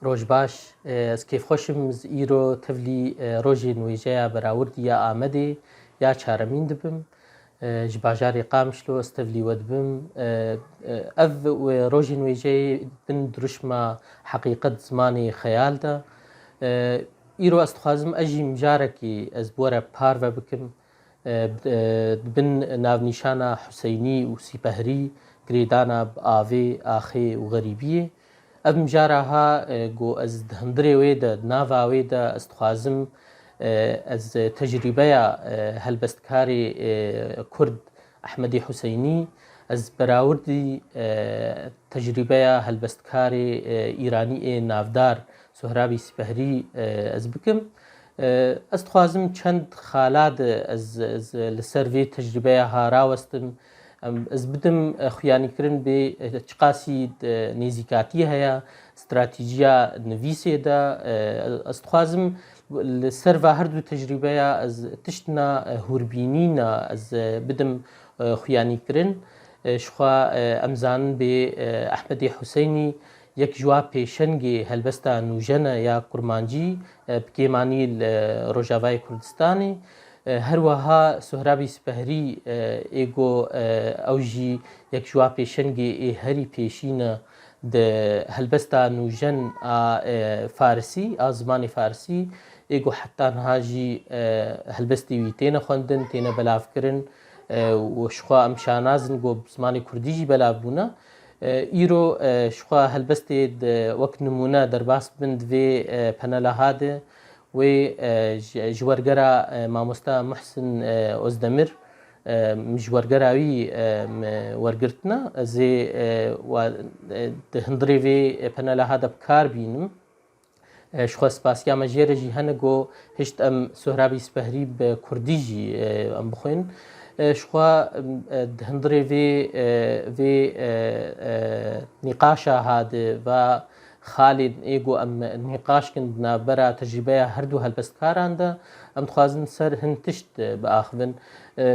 روج باش از کیف خوشم از ایرو تفلی روژی نویجه براوردی یا آمده یا چارمین دبم جباجاری قامشلو استفلی ودبم اف روژی نویجه بن درش ما حقیقت زمانی خیال ده ایرو استخوازم اجی مجارکی از بوره پارو بکم بن ناو نیشانا حسینی و سیپهری گریدانا آوی آخی و غریبیه اف مجارها گو از هندری ویدا ناوا ویدا استخوازم از تجربه هلبستکاری کرد احمدی حسینی از براوردی تجربه هلبستکاری ایرانی نافدار سهرابی سپهری از بکم استخوازم چند خالاد از لسر وی تجربه ها راوستم از بدم خیانی کرن به چقاسی نزیکاتی هیا استراتیجیا نویسه دا استخوازم لسر و هر دو تجربه از تشتنا هوربینینا از بدم خیانی کرن شخوا امزان به احمدی حسینی یک جواب پیشنگی هلبستا نوجنه یا کرمانجی بکیمانی روجاوای کردستانی هر وها سهرابی سپهری ایگو اوجی یک جواب پیشنگی هری پیشینه ده هلبستا نوجن فارسی زمان فارسی ایگو حتی هاجی هلبستی وی تینا خوندن تینا بلاف کرن و شخوا امشانازن گو زمان کردیجی بلاف بونا ایرو شخوا هلبستی وقت نمونه در باس بند وی پناله هاده و جوارگرا ماموستا محسن ازدمر مجوارگراوی ورگرتنا زی و هندری وی پناله هاده بکار بینم شخوا سپاسیا مجیره جی هنگو هشت ام سهرابی سپهری بکردیجی ام بخوین شخوا هندری وی نقاشا هاده و خالد ایگو ام نقاش کندنا برا تجربه هر دو هلبستکاران ده ام تخوازن سر هن تشت باخون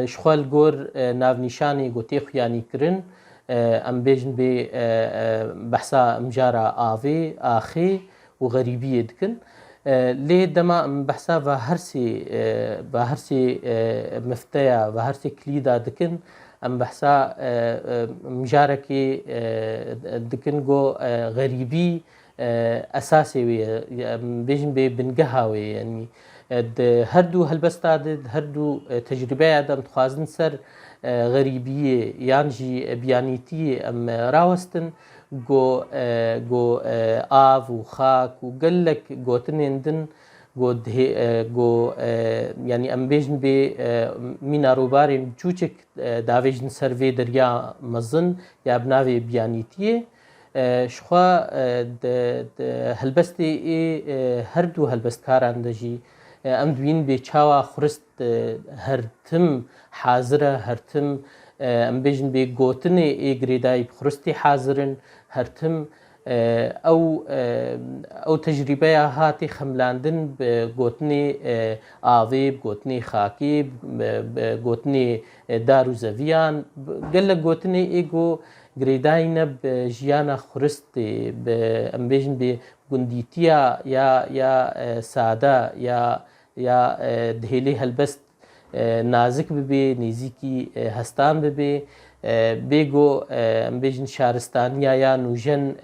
شخوا الگور ناو نیشانی گو تیخ یانی کرن ام بیجن بی بحثا مجارا آوی آخی و غریبی دکن لی دما بحثا و هرسی مفتیا و هرسی کلیدا دکن ام بحثا مجارکی دکن گو غریبی اساسی وی بیجن به بنگهاوی یعنی هر دو هلبستا هر دو تجربه آدم تخوازن سر غریبی یانجی بیانیتی ام راوستن گو آو و خاک و گلک گوتنندن گو یعنی ام بیجن به مینا روباری چوچک داویجن سر وی دریا مزن یا بناوی بیانیتیه شخوا هلبستی هر دو هلبستکاران دجی ام دوین به چاوا خورست هر تم حاضره هر تم ام بیجن به گوتن ایگریدای خورستی حاضرن هر تم او تجربه هاتی خملاندن بگوتنی آوی بگوتنی خاکی بگوتنی دارو زویان گل گوتنی ایگو گریداینه بجیانا خورستی ام بیجن به گندیتیا یا ساده یا دهیلی هلبست نازک ببی نزیکی هستان ببی بیگو بیجن شهرستانی یا نوجن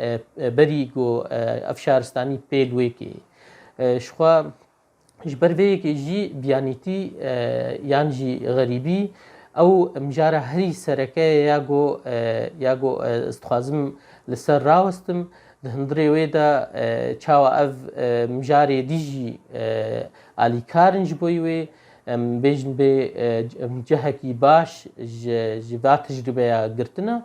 بریگو اف شهرستانی پیلوی کی شخوا جبر وی کی جی بیانیتی یانجی غریبی او مجاره هری سرکه یاگو استخوازم لسر راوستم هندری ویدا چاوا اف مجاری دیجی آلی کارنج بویوی بیجن به جهکی باش جوا تجربه گرتنا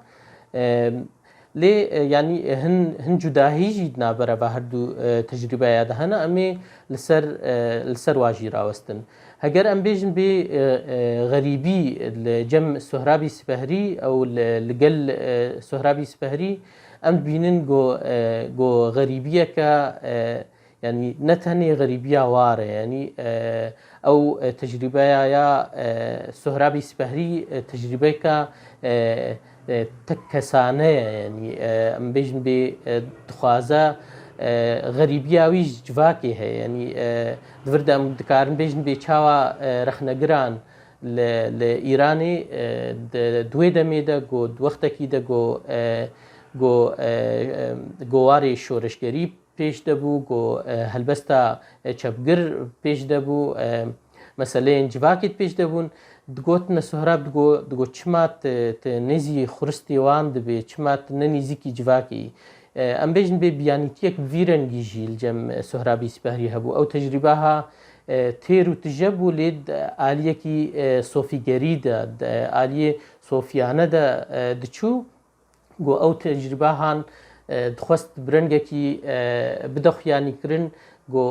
لی یعنی هن جداهی جید نابره به هر دو تجربه یاد هنه امی لسر واجی راوستن اگر ام بیجن به غریبی لجم سهرابی سپهری او لگل سهرابی سپهری ام بینن گو غریبیه که يعني نتهني غريبية واره يعني او تجربه يا سهرابي سپهری تجربه که تکسانه يعني ام بيجن بي دخوازه غەریبیاویش جوواکێ هەیە ینی دووردە ئەم دکارن بێژن بێ چاوە رەخنەگران لە ئیرانێ دوێ دەمێدە گۆ وەختێکی دەگۆ گۆوارێ شۆرشگەری پێش دەبوو گۆ هەلبەستا چەپگر پێش دەبوو مەسلەیەن جوواکێت پێش دەبوون دگوتنە سوهراب دگۆ چمات نێزی خوርስتی وان دەبێ چمات نەنیزیکی جوواکی ئەم بێژن بێ بیانیتیەک ڤیرەنگیژی لەجەم سوهرابی سپەهری هەبوو ئەو تەجریباها تێر و تژە بوو لێت ئالیەکی سۆفیگەریدا ئالیێ سۆفیانەدا دچوو گۆ ئەو تەجریباهان دخواست برنگێکی بدەخویانیکردن گۆ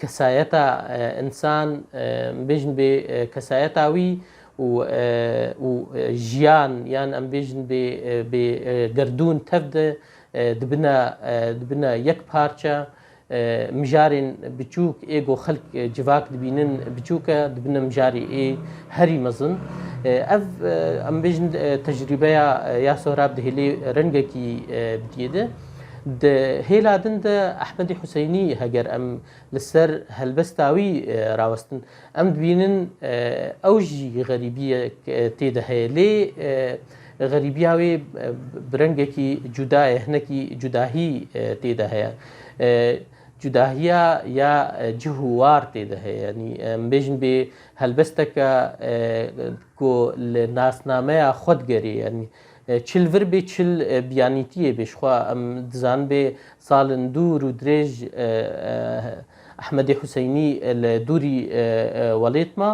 کەسایەتە ئینسان بێژن بێ کەسایەتاوی و ژیان یان ئەم بێژن بێ گردون تەفدە دبنە یەک پارچە مژارên biçûk ê got xelk civak dibînin biçûk e dibine mijarê ê herî mezin ev em bêjin tecrübeya ya Sohrab dihêlê rengekî bidîye de di hêla din de Ehmedî Huseynî heger em li ser helbesta wî rawestin em dibînin ew jî xerîbiyek tê de heye lê xerîbiya wê bi rengekî cuda ye hinekî cudahî tê de heye جداهیە یا جih û war tê de heye yanî em bêjin bê helbesteke ku li nasnameya xwe digerê yanî çil vir bê çil biyanîtiyê bêşxwa em dizanin bê salên dûr û dirêj Ehmedî Huseynî li dûrî welêtma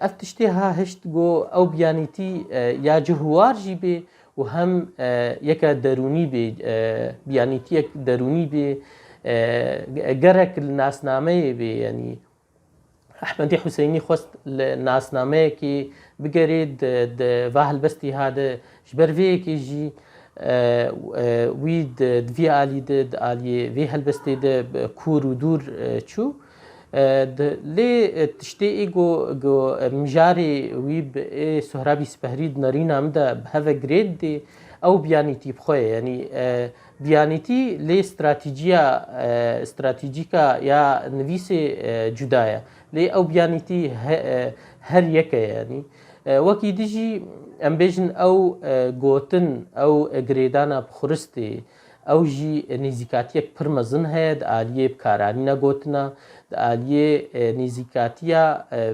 ev tiştê ha hişt got ew biyanîtî ya cih û war jî bê û hem yeka derûnî bê biyanîtiyek derûnî bê gerek li nasnameyê bê yanî Ehmedî Huseynî xwest li nasnameyekê bigere di va helbestî hade ji ber vê yekê jî wî di vî alî de di aliyê vê helbestê de kûr û dûr çû lê tiştê ê got mijarê wî bi ê Sohrabî Sipehirî di nêrîna min de bi heve girêt dê ew biyanîtî bixwe ye yanî biyanîtî lê stratejîka ya nivîsê cuda ye lê ew biyanîtî her yek e yanî wekî dijî em bêjin ew gotin ew girêdana bi xuristê ew jî nêzîkatiyek pir mezin heye di aliyê bikaranîna gotina di aliyê nêzîkatiya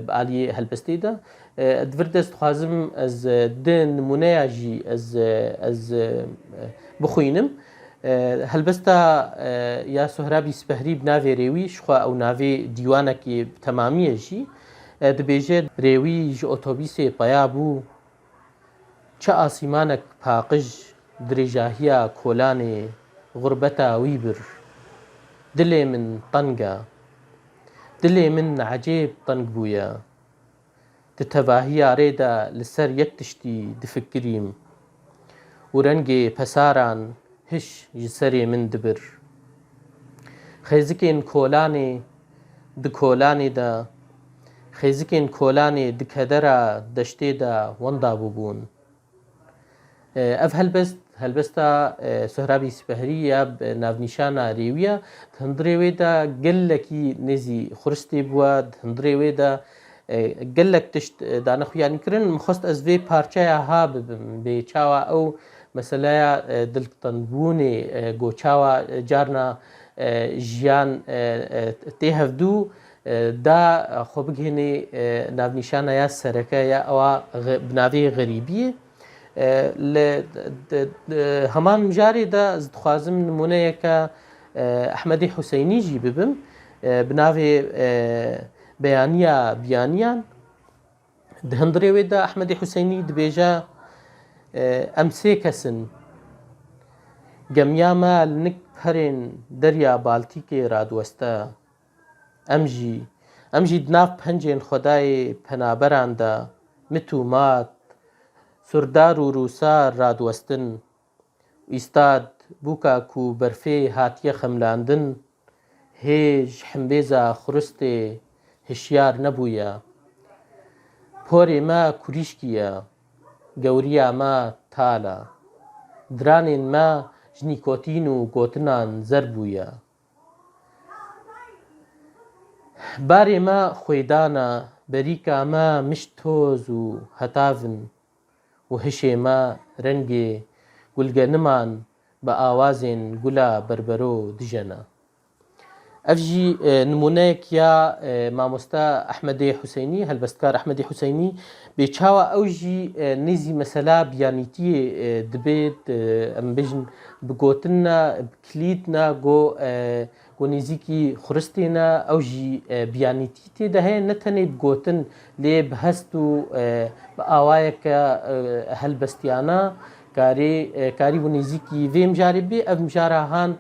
bi aliyê helbestê de divir dest dixwazim ez di nimûneya jî ez bixwînim helbesta ya Sohrabî Sipehirî bi navê rêwî jixwe ew navê dîwanekê bi temamî ye jî dibêje rêwî ji otobîsê peya bû çi asîmanek paqij dirêjahiya kolanê gurbeta wî bir dilê min teng e dilê min ecêb teng bûye di tevahiya rê de li ser yek tiştî difikirîm û rengê pesaran hiş ji serê min dibir xêzikên kolanê di kolanê de xêzikên kolanê di kedera deştê de wenda bûbûn ev helbesta Sohrabî Sipehirî ya navnîşana rêwî ye hundirê wê de gelekî nêzî xuristê bûye hundirê wê de gelek tişt danexuyanîkirin min xwest ez vê parçeya ha bibim bê çawa ew meseleya diltenbûnê got çawa carna jiyan tê hevdû da xwe bigihînê navnîşana ya sereke ya ewa bi navê xerîbiyê li heman mijarê de ez dixwazim nimûneyeke Ehmedî Huseynî jî bibim bi navê beyaniya biyaniyan di hundirê wê de Ehmedî Huseynî dibêje em sê kesin gemiya me li nik herên derya Baltîkê radiweste em jî di nav pencên Xwedayê penaberan de mit û mat surdar û rûsar radiwestin îstad bûka ku berfê hatiye xemlandin hê ji himbêza xuristê hişyar nebûye porê me kurîşkî ye gewriya me tal e diranên me ژنی کۆتین و گۆتنان زەر بوویە. بارێمە خۆیدانە بەریکامە مشت تۆز و هەتاون و هشێمە ڕەنگێ گولگەنمان بە ئاوازێن گولا بەربەرۆ دژەنە. ئەف ژی نمونەیەکیا مامۆستا ئەحمەدی حوسەینی هەلبەستکار ئەحمەدی حوسەینی بێچاوە ئەو ژی نێزی مەسەلا بیانیتیە دەبێت ئەم بژن بگۆتنە کلیتنە گۆ نێزیکی خورستێنە ئەو ژی بیانیتی تێدا هەیە نەتەنێ بگۆتن لێ بهەست و بە ئاوایەکە هەلبەستیانە کاری بۆ نێزیکی vê mijarê bê ev mijara han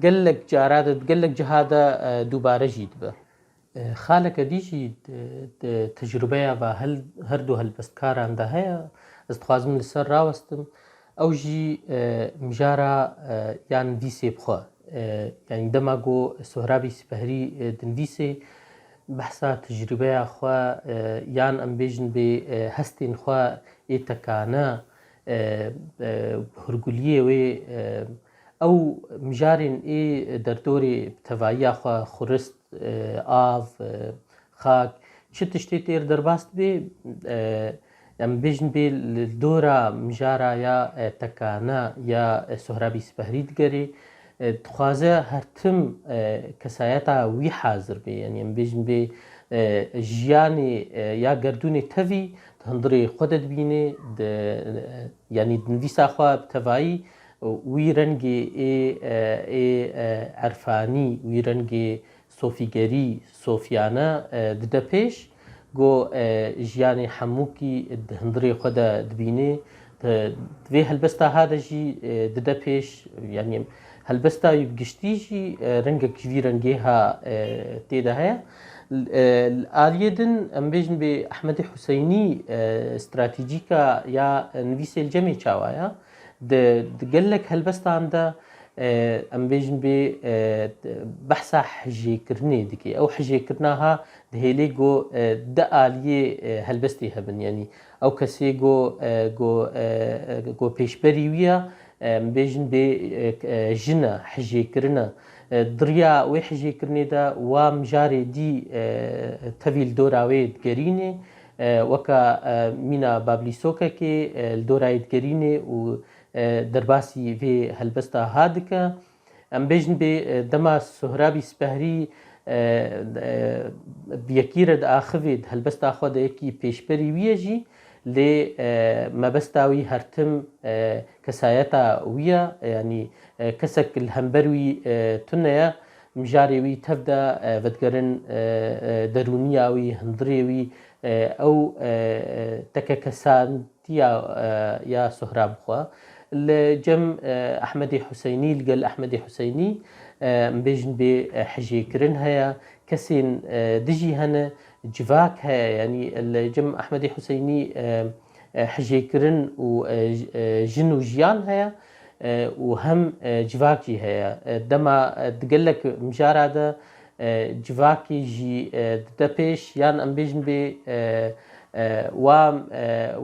gelek cara de gelek ciha de dubare jî dibe. Xaleke dî jî tecrübeya her du helbestkaran de heye ez dixwazim li ser rawestim ew jî mijara yan vîsê bixwe yani dema got Sohrabî Sipehrî dinivîsê behsa tecrübeya xwe yan em bêjin bê hestên xwe ê tekane hurguliyê wê ئەو مژارên ê derdorê tevahiya xwe xurist av xak çi tiştê têr derbas bê em bêjin bê li dora mijara ya tekane ya Sohrabî Sipehrî digerê dixwaze her tim kesayeta wî hazir bê yani em bêjin bê jiyanê ya gerdûnê tevî di hundirê xwe de dibîne yani dinivîsa xwe bi tevahî wî rengê ê erfanî wî rengê sofîgerî sofyane dide pêş got jiyanê hemûkî di hundirê xwe de dibîne vê helbesta ha de jî dide pêş yani helbesta wî bi giştî jî rengek ji vî rengê ha têde heye. Aliyê din em bêjin bê Ehmedî Huseyinî stratejîka ya nivîsê li cemê çawa di gelek helbestan de em bêjin bê behsa hijêkirinê dike ew hijêkirina ha dihêlê got di aliyê helbestê hebin yani ew kesê got pêşberî wî ye em bêjin bê jin e hijêkirin e diriya wê hijêkirinê de wa mijarê dî tevî li dora wê digerîne weka mîna bablîsokekê li dorayê digerîne û derbasî vê helbesta ha dike em bêjin bê dema Sohrabî Sipehrî bi yekî re di axivê di helbesta xwe de yekî pêşberî wî ye jî lê mebesta wî her tim kesayeta wî ye yani kesek li hember wî tune ye mijarê wî tev de vedigerin derûniya wî hundirê wî ew teke kesantiya ya Sohrab xwe li cem Ehmedî Huseyinî li gel Ehmedî Huseyinî em bêjin bê hijêkirin heye kesên dijî hene civak heye yani li cem Ehmedî Huseyinî hijêkirin û jin û jiyan heye û hem civak jî heye dema di gelek mijara de civakê jî dide pêş yan em bêjin bê wa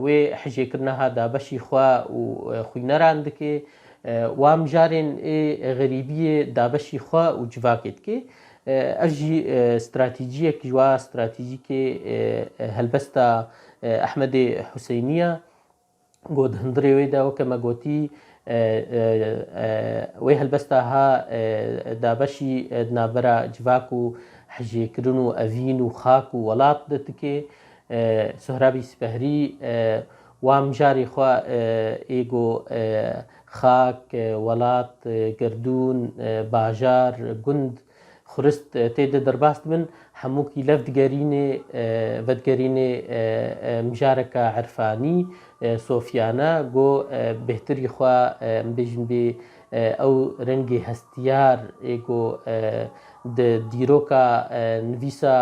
wê hijêkirina ha dabeşî xwe û xwîneran dike wa mijarên ê xerîbiyê dabeşî xwe û civakê dike ev jî stratejiyek ji wa stratejîkê helbesta Ehmedê Huseyinî ye got di hundirê wê de weke me gotî wê helbesta ha dabeşî di navbera civak û hijêkirin û evîn û xak û welat de dike Sohrabî Sipehrî wa mijarê xwe ê got xak welat gerdûn bajar gund xurist têde derbas dibin hemûkî lev digerîne vedigerîne mijareka erfanî sofyane got bêhtirî xwe em bêjin bê ew rengê hestiyar ê got di dîroka nivîsa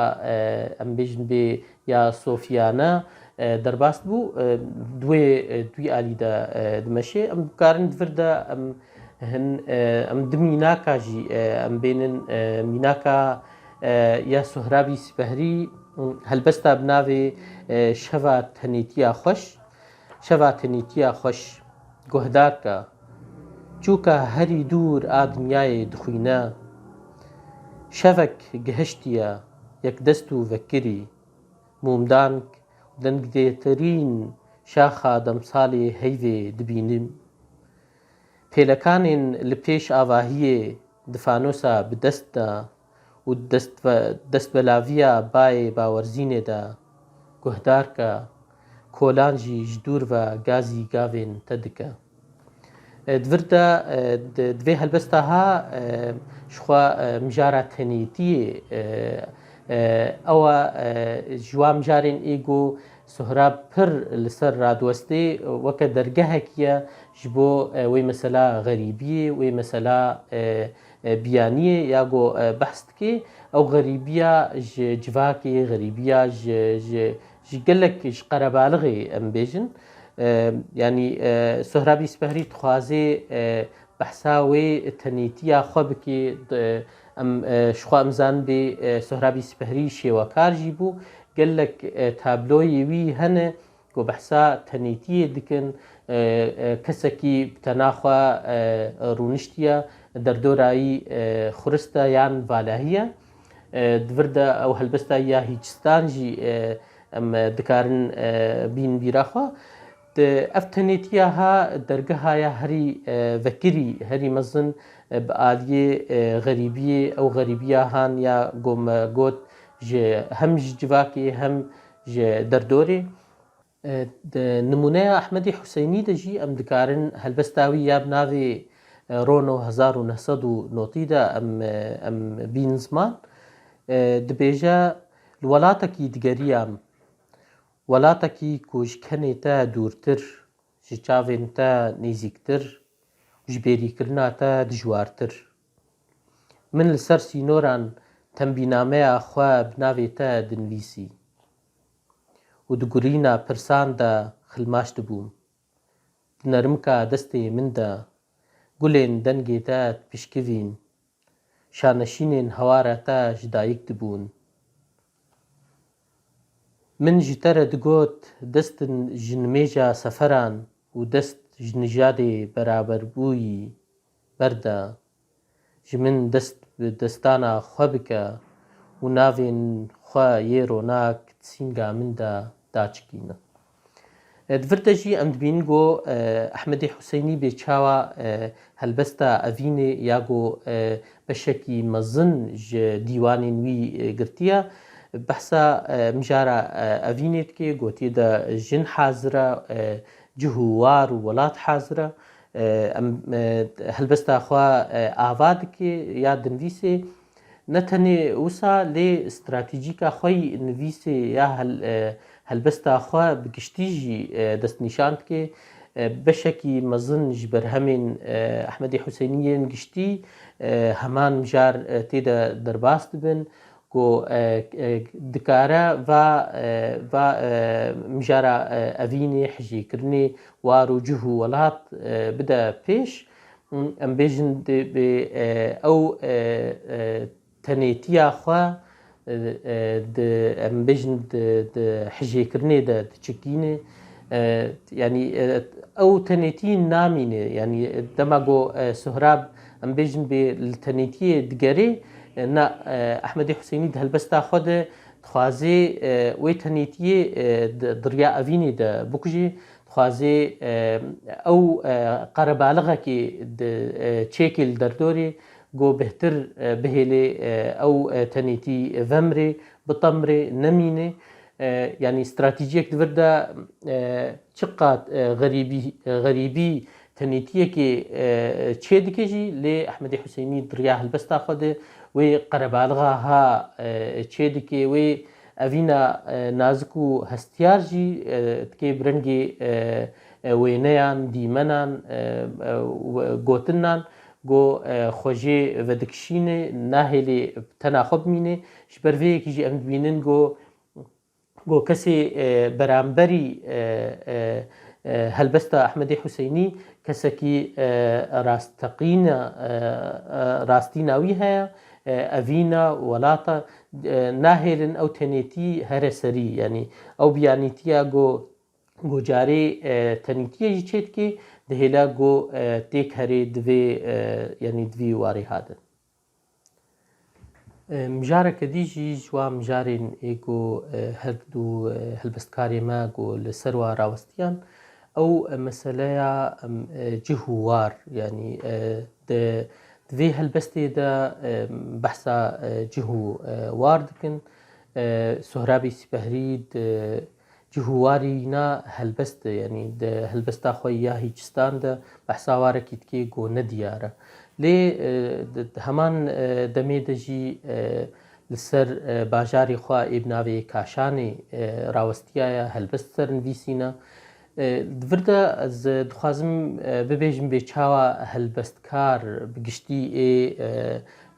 em bêjin bê ya sofyane derbas bû duwê alî de dimeşe em dikarin di vir de em di mînaka jî em bênin mînaka ya Sohrabî Sipehrî helbesta bi navê şeva tenêtiya xweş guhdar ke چووکە هەری دوور ئادنیایێ دخوینە، شەڤک گەهشتیە یەک دەست و ڤەکری، مومدانک دەنگدێترین شاخا دەمساڵێ هەیڤێ دبینم، پێلەکانێن لە پێش ئاڤاهیێ دفانۆسا بەدەستدا، و دەستبەلاڤیە bayê باوەرزینê de guhdarke kolan jî ji dûr ve gazî gavên te dike. Divir de divê helbesta ha ji xwe mijara tenêtiyê ew ji wan mijarên êgo Sohrab pir li ser radiwestê weke dergehekî ye ji bo wê mesela xerîbiyê, wê mesela biyaniyê ya got behs dike, ew xerîbiya ji civakê, xerîbiya ji gelek ji qerebalixê em bêjin. Yani Sohrabî Sipehrî dixwaze behsa wê tenêtiya xwe bike, em ji xwe em zanin bê Sohrabî Sipehrî şêwekar jî bû, gelek tabloyê wî hene ku behsa tenêtiyê dikin, kesekî bi tena xwe rûniştiye derdorayî xurist e yan valahî ye. Divir de ew helbesta ya Hîçistan jî em dikarin bînin bîra xwe. Ev tenêtiya ha dergeha ya herî vekirî, herî mezin bi aliyê xerîbiyê, ew xerîbiya han ya got hem ji civakê hem ji derdorê. Nimûneya Ehmedî Huseynî de jî em dikarin helbesta wî ya bi navê Rono 1990 de em bînin ziman. Dibêje li welatekî digeriya me, welatekî ku ji kenê te dûrtir, ji çavên te nêzîktir, ji bêrîkirina te dijwartir. Min li ser sînoran tembînameya xwe bi navê te dinivîsî, û di gurîna pirsan de xilmaş dibûm. Di nermika destê min de gulên dengê te pişkivîn, şaneşînên hewara te ji dayîk dibûn. Min ji te re digot destin ji nimêja seferan û dest ji nijadê beraberbûyî berde, ji min dest bi destana xwe bike û navên xwe yê ronak di sînga min de daçikîne. Divir de jî em dibînin got Ehmedî Huseynî bêçawa helbesta evînê ya got beşekî mezin ji dîwanên wî girtiye. Behsa mijara evînê dike, gotiye de jin hazir e, cih û war û welat hazir e. Em helbesta xwe ava dike ya dinivîsê, ne tenê wisa lê stratejîka xwe yî nivîsê ya helbesta xwe bi giştî jî destnîşan dike. Beşekî mezin ji berhemên Ehmedî Huseynîyên giştî heman mijar tê de derbas dibin ku dikare va mijara evînê hijêkirinê war û cih û welat bide pêş. Em bêjin ew tenêtiya xwe em bêjin di hijêkirinê de diçikîne. Yani ew tenêtiyî namîne, yani dema got Sohrab em bêjin bê li tenêtiyê digerê, na Ehmedî Huseynî di helbesta xwe de dixwaze wê tenêtiyê di riya evînê de bikuje, dixwaze ew qerebalixekê di çêkê li derdorê got bêhtir bihêle ew tenêtî vemrê, bitemrê, nemîne. Yani stratejiyek divir de çi qat xerîbî tenêtiyekê çê dike jî lê Ehmedî Huseynî di riya helbesta xwe de wê qerebalixa ha çê dike, wê evîna nazik û hestiyar jî dike bi rengê wêneyan, dîmenan, gotinan got xwecê vedikişîne, nahêlê tena xwe bimîne. Ji ber vê yekî jî em dibînin got kesê beramberî helbesta Ehmedî Huseynî kesekî rastîna wî heye, evîna welata nahêlin ew tenêtî here serî, yani ew biyanîtiya got carê tenêtiye jî çê dike, دهێلا گۆ تێک هەرێ divê ینی divî warê hatin. Mijareke dîjî ji wan mijarên êgo her du helbestkarê me got li ser wa rawestiyan ew meseleya cih û war yanî di vê helbestê de behsa cih û war dikin. Sohrabê Sîpehrî di cih û warîna helbest yanî di helbesta xwe ya Hîçistan de behsa warekî dike got nediyar e. Lê heman demê de jî li ser bajarê xwe ê bi navê Kaşanê rawestiya ye helbest sernivîsîne. Di vir de ez dixwazim bibêjim bê çawa helbestkar bi giştî ê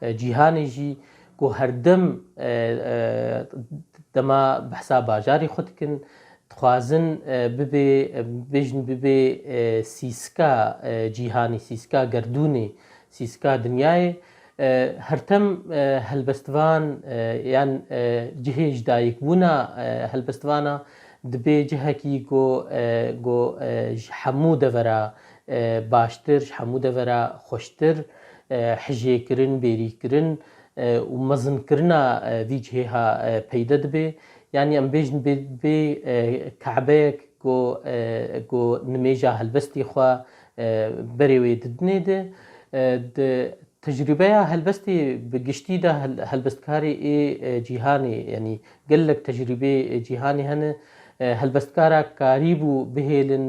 cîhanê jî got herdem dema behsa bajarê xwe dikin, dixwazin bibêjin bibe sîska cîhanê, sîska gerdûnê, sîska dinyayê. Her tem helbestvan yan cihê ji dayîkbûna helbestvana dibe cihekî got ji hemû devera baştir, ji hemû devera xweştir hijêkirin, bêrîkirin û mezinkirina vî cihê ha peyda dibe. Yani em bêjin bê Keebeyek got nimêja helbestê xwe berê wê didinê de tecrübeya helbestê bi giştî de helbestkarê ê cîhanê yanî gelek tecrübê cîhanê hene helbestkara karîbû bihêlin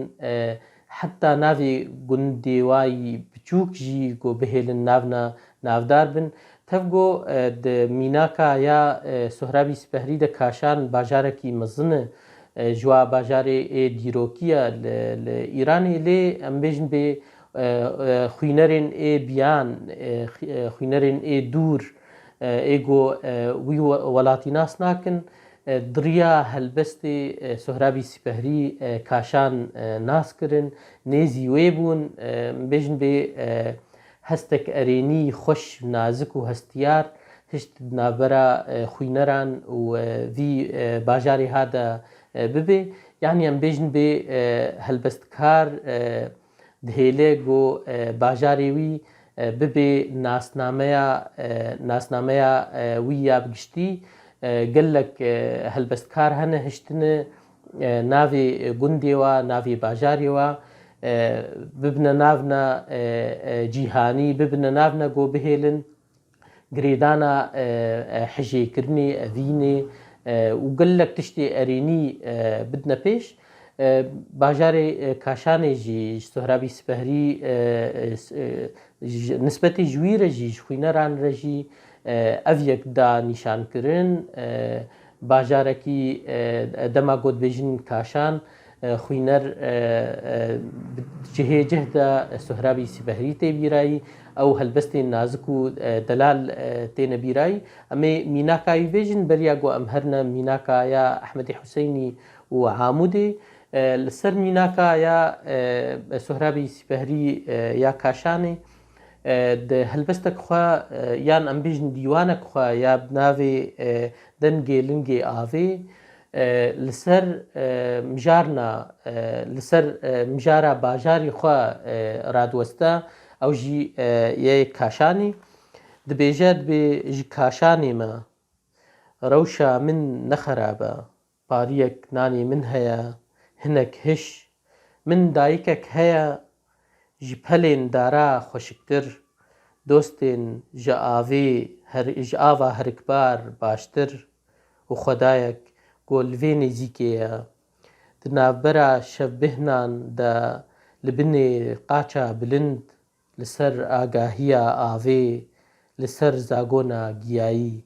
heta navê gundê wayî biçûk jî got bihêlin navna navdar bin. Tev got di mînaka ya Sohrabî Sîpehrî de Kaşan bajarekî mezin e ji wa bajarê ê dîrokî ye li Îranê. Lê em bêjin bê xwînerên ê biyan, xwînerên ê dûr ê got wî welatî nas nakin, diriya helbestê Sohrabî Sîpehrî Kaşan nas kirin, nêzî wê bûn. Bêjin bê hestek erênî xweş, nazik û hestiyar hişt di navbera xwîneran û vî bajarê ha de bibe. Yani em bêjin bê helbestkar dihêle got bajarê wî bibe nasnameya wî ya bi giştî gelek helbestkar hene hiştine navê gundê wa, navê bajarê wa bibine navna cîhanî, bibine navna got bihêlin girêdana hijêkirinê, evînê û gelek tiştê erênî bidine pêş. Bajarê Kaşanê jî ji Sohrabî Sîpehrî nisbetê ji wî re jî ji xwîneran re jî ev yek da nîşankirin. Bajarekî dema got dibêjin Kaşan xwîner cihê cih de Sohrabî Sîpehrî tê bîrayî, ew helbestên nazik û delal têne bîrayî. Em ê mînaka wî bêjin beriya got em herine mînaka ya Ehmedê Huseynî û Amûdê. Li ser mînaka ya Sohrabî Sîpehrî ya Kaşanê di helbestek xwe yan em bêjin dîwanek xwe ya bi navê dengê lingê avê li ser mijarna li ser mijara bajarê xwe radiweste ew jî yê Kaşanê dibêje dibê ji Kaşanê me rewşa min nexerabe, pariyek nanê min heye hinek hiş, min dayîkek heye ji pelên dara xweşiktir, dostên ji ava herikbar baştir û xwedayek got li vê nêzîkê ye di navbera şevbihnan de li binê qaça bilind, li ser agahiya avê, li ser zagona giyayî.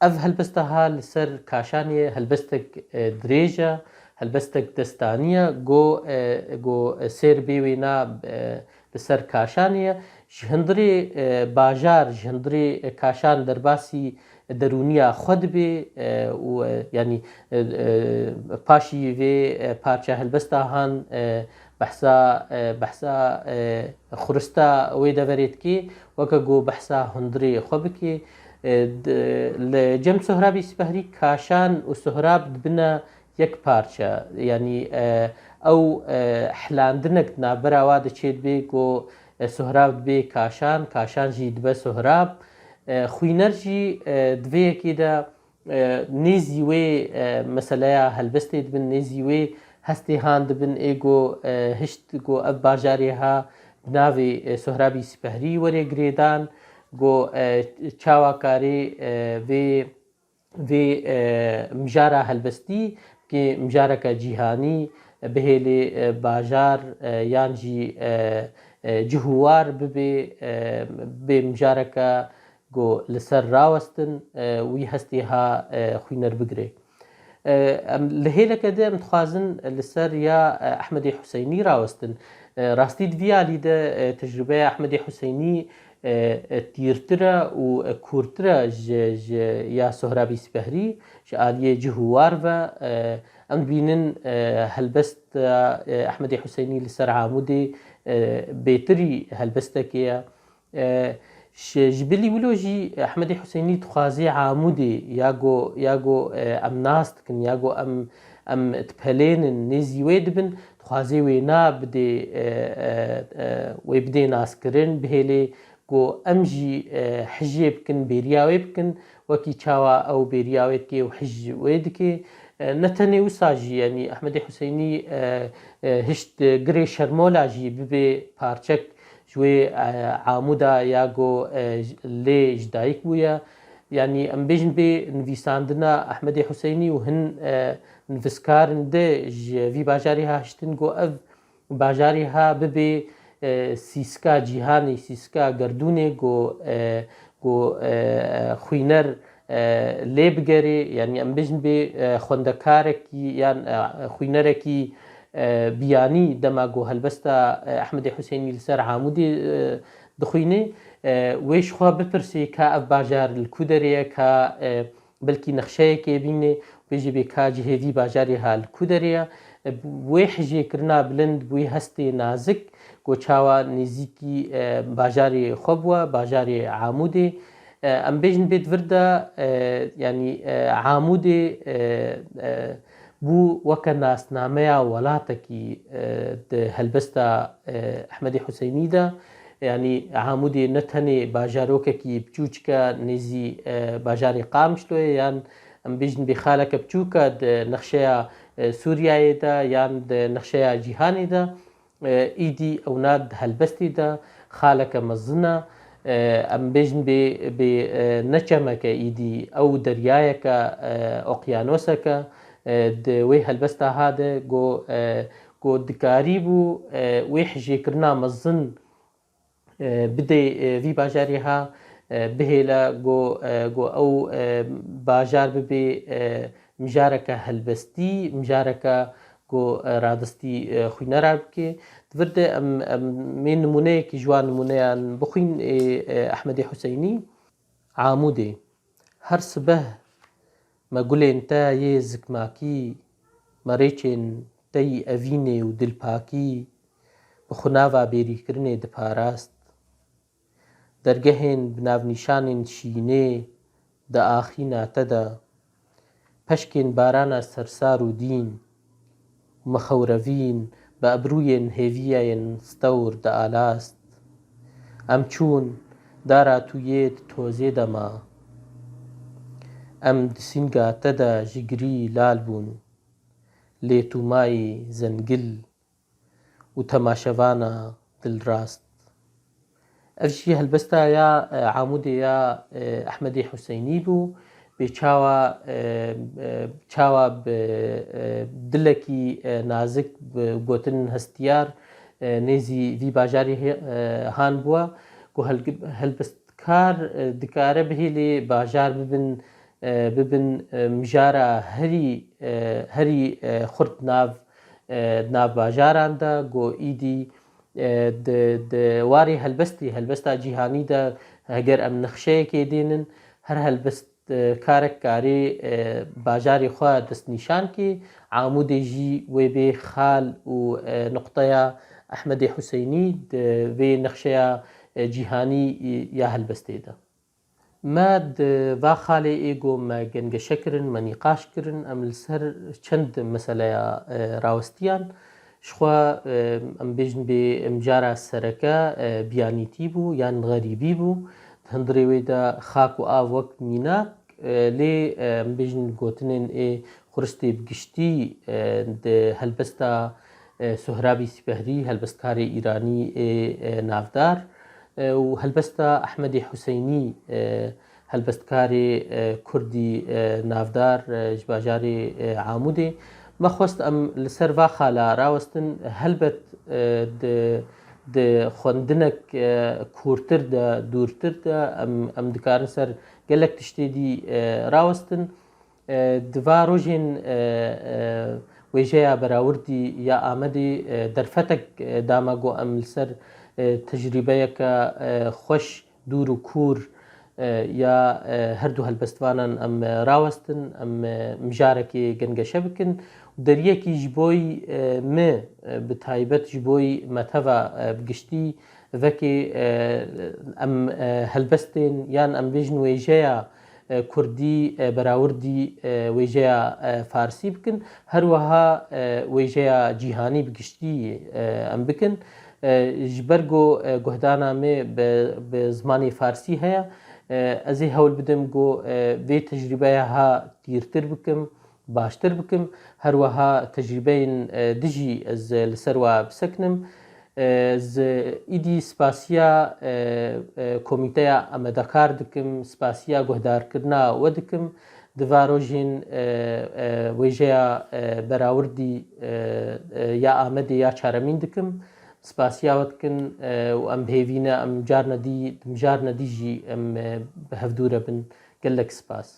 Ev helbesta ha li ser Kaşanê helbestek dirêj e, helbestek destanî ye. Got sêr bê wê na li ser Kaşanê ye. Ji hindirê bajar, ji hindirê Kaşan derbasî derûniya xwe dibe û yanî paşî vê parça helbesta han behsa xurista wê deverê dike weke got behsa hundirê xwe bike. Li cem Sohrabî Sîpehrî Kaşan û Sohrab dibine یەک پارچە ینی ئەو حلاندنێک نابەراوا دەچێت بێ گۆ سۆهراب دبێ کاشانژی دبە سۆهراب خوینەرژی دوێیەکیدا نێزی وێ مەسەلەیە هەلبەستێ دبن نێزی وێ هەستێ هاان دبن ئێگۆ هشت گۆ ئەف باژارێها ناوێ سۆهرابی سپەهری وەرێ گرێدان گۆ چاواکارێ vê mijara helbestî kê mijareka cîhanî bihêlê bajar yan jî cihûwar bibe bê mijareka got li ser rawestin wî hestê ha xwîner bigire. Li hêleke de em dixwazin li ser ya Ehmedê Hüseynî rawestin. Rastî di vî alî de tecrübeya Ehmedê Hüseynî تیرترە و کورترە یا سۆهرابی سپەهری ji aliyê cihûwar ve em dibînin helbest Ehmedê Hüseynî li ser Amûdê bêtirî helbestekê ye. Ji bilî wilo jî Ehmedê Hüseynî dixwazê Amûdê ya got em nas dikin ya got em diphelênin nêzî wê dibin dixwazê wê bidê wê bidê naskirin bihêlê got em jî hijyê bikin bêriya wê bikin wekî çawa ew bêriya wê dike û hij wê dike. Ne tenê wisa jî yanî Ehmedê Hüseynî hişt girê şermola jî bibe parçek ji wê Amûda ya got lê ji dayîk bûye. Yani em bêjin bê nivîsandina Ehmedê Hüseynî û hin nivîskarin de ji vî bajarê ha hiştin got ev bajarê ha bibe سیسکا جیهانی سیسکا گردونێ got xwîner lê bigere yanî em bêjin bê xwendekarekî yan xwînerekî biyanî dema got helbesta Ehmedê Hüseynî li ser Amûdê dixwîne wê ji xwe bipirse ka ev bajar li ku derê ye ka belkî nexşeyekê bîne bêje bê ka cihê vî bajarê ha li ku derê ye wê hijyêkirina bilind wê hestê nazik got çawa nêzîkî bajarê xwe bûye bajarê Amûdê. Em bêjin bê vir de yanî Amûdê bû weke nasnameya welatekî di helbesta Ehmedê Hüseynî de yanî Amûdê ne tenê bajarokekî biçûk e nêzî bajarê Qamişloyê yan em bêjin bê xaleke biçûk e di nexşeya Sûriyayê de yan di nexşeya cîhanê de îdî ew na di helbestê de xaleke mezin e. Em bêjin bê neçemeke îdî ew deryayeke okyanoseke di wê helbesta ha de got dikarî bû wê hijyêkirina mezin bidê vî bajarê ha bihêle got ew bajar bibe mijareke helbestî mijareke got radistî xwînerar bike. Divir de em mê nimûneyekî ji wan nimûneyan bixwîn Ehmedê Hüseynî Amûdê her sibeh me gulên te yê zikmakî me rêçên te yî evînê û dilpakî bi xunava bêrîkirinê diparast dergehên bi navnîşanên şînê di axîna te de peşkên barana sersar û dîn û me xewrevîn bi ebrûyên hêviyayên stewr di arast. Em çûn dara tu yê di tozê de ma em di sînga te de ji girî lal bûn lê tu mayî zengil û temaşevana dilrast. Ev jî helbesta ya Amûdê ya Ehmedê Hüseynî bû bê çawa bi dilekî nazik gotin hestiyar nêzî vî bajarê han bûye got helbestkar dikare bihêlê bajar bibin mijara herî xurt nav bajaran de got îdî di warê helbesta cîhanî de heger em nexşeyekê dênin her helbestkarek karê bajarê xwe destnîşan kê Amûdê jî wê bê xal û nuqteya Ehmedê Hüseynî di vê nexşeya cîhanî ya helbestê de. ما va xalê êgo me gengeşe kirin, me nîqaş kirin, em li ser çend meseleya rawistiyan ji xwe em bêjin bê em cara sereke biyanîtî bû yan xerîbî bû. Di hundirê wê de xak û av wek mînak lê em bêjin gotinên ê xuristê bi giştî di helbesta Sohrabî Sîpehrî helbestkarê Îranî ê navdar û helbesta Ehmedê Huseynî helbestkarê Kurdî navdar ji bajarê Amûdê me xwest em li ser va xala rawestin helbet di xwendinek kûrtir de dûrtir de em dikarin ser gelek tiştê dî rawestin. Di va rojên wêjeya Berawirdî ya Amedê derfetek dama got em li ser tecrîbeyeke xweş dûr û kûr ya her du helbestvanan em rawestin, em mijarekê gengeşe bikin û deriyekî ji bo me bi taybet ji bo me teva bi giştî vekê em helbestên yan em bêjin wêjeya Kurdî Berawirdî wêjeya Farsî bikin her wiha wêjeya cîhanî bi giştî em bikin. Ji ber got guhdana me bi zimanê Farsî heye ez ê hewl bidim got vê tecrîbeya ha dîrtir bikim, baştir bikim her wiha tecrîbeyên dijî ez li ser we bisekinim. Îdî spasiya komîteya amedekar dikim, spasiya guhdarkirina we dikim. Di va rojên wêjeya Berawirdî ya Amedê ya çaremîn dikim. Spasiya we dikin û em bihêvîne em carna dî jî em bi hevdûr e bin. Gelek spas.